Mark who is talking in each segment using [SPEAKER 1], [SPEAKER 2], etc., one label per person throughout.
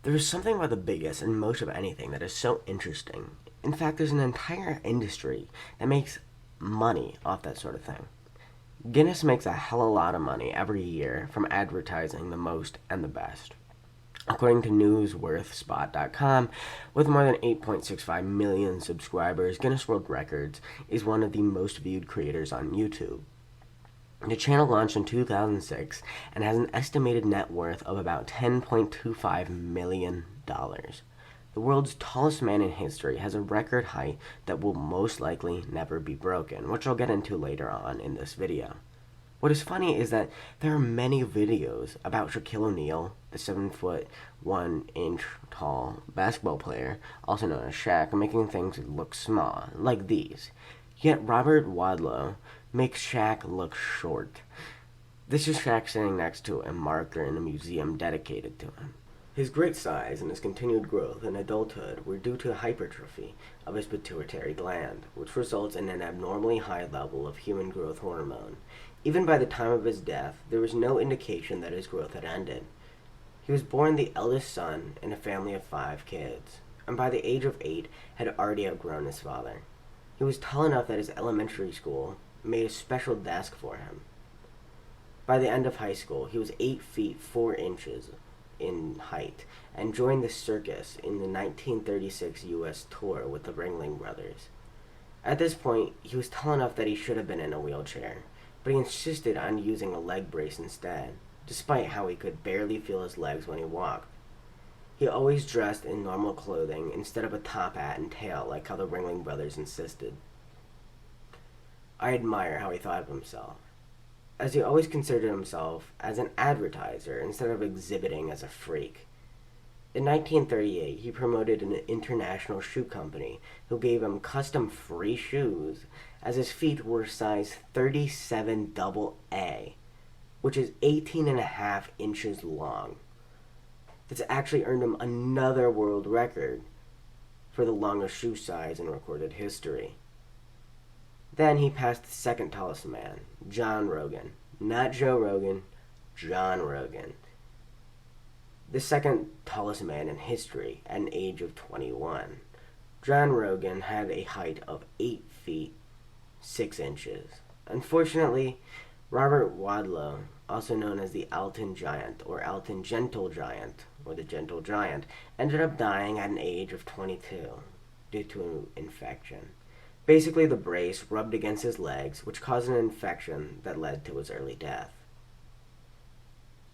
[SPEAKER 1] There is something about the biggest and most of anything that is so interesting. In fact, there's an entire industry that makes money off that sort of thing. Guinness makes a hell of a lot of money every year from advertising the most and the best. According to newsworthspot.com, with more than 8.65 million subscribers, Guinness World Records is one of the most viewed creators on YouTube. The channel launched in 2006 and has an estimated net worth of about $10.25 million. The world's tallest man in history has a record height that will most likely never be broken, which I'll get into later on in this video. What is funny is that there are many videos about Shaquille O'Neal, the 7-foot 1-inch tall basketball player, also known as Shaq, making things look small, like these. Yet Robert Wadlow makes Shaq look short. This is Shaq standing next to a marker in a museum dedicated to him. His great size and his continued growth in adulthood were due to hypertrophy of his pituitary gland, which results in an abnormally high level of human growth hormone. Even by the time of his death, there was no indication that his growth had ended. He was born the eldest son in a family of 5 kids, and by the age of 8 had already outgrown his father. He was tall enough that his elementary school made a special desk for him. By the end of high school, he was 8 feet 4 inches in height and joined the circus in the 1936 U.S. tour with the Ringling Brothers. At this point, he was tall enough that he should have been in a wheelchair, but he insisted on using a leg brace instead, despite how he could barely feel his legs when he walked. He always dressed in normal clothing instead of a top hat and tail like how the Ringling Brothers insisted. I admire how he thought of himself, as he always considered himself as an advertiser instead of exhibiting as a freak. In 1938, he promoted an international shoe company who gave him custom free shoes as his feet were size 37 AA, which is 18.5 inches long. This actually earned him another world record for the longest shoe size in recorded history. Then he passed the second tallest man, John Rogan. Not Joe Rogan, John Rogan. The second tallest man in history at an age of 21. John Rogan had a height of 8 feet 6 inches. Unfortunately, Robert Wadlow, also known as the Alton Giant or Alton Gentle Giant or the Gentle Giant, ended up dying at an age of 22 due to an infection. Basically, the brace rubbed against his legs, which caused an infection that led to his early death.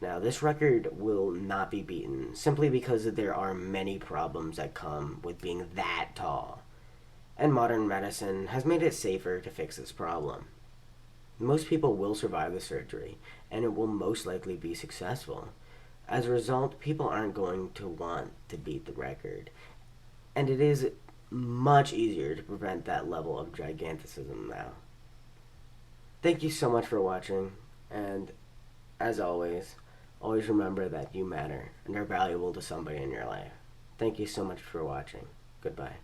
[SPEAKER 1] Now, this record will not be beaten simply because there are many problems that come with being that tall, and modern medicine has made it safer to fix this problem. Most people will survive the surgery, and it will most likely be successful. As a result, people aren't going to want to beat the record, and it is much easier to prevent that level of giganticism now. Thank you so much for watching, and as always remember that you matter and are valuable to somebody in your life. Thank you so much for watching. Goodbye.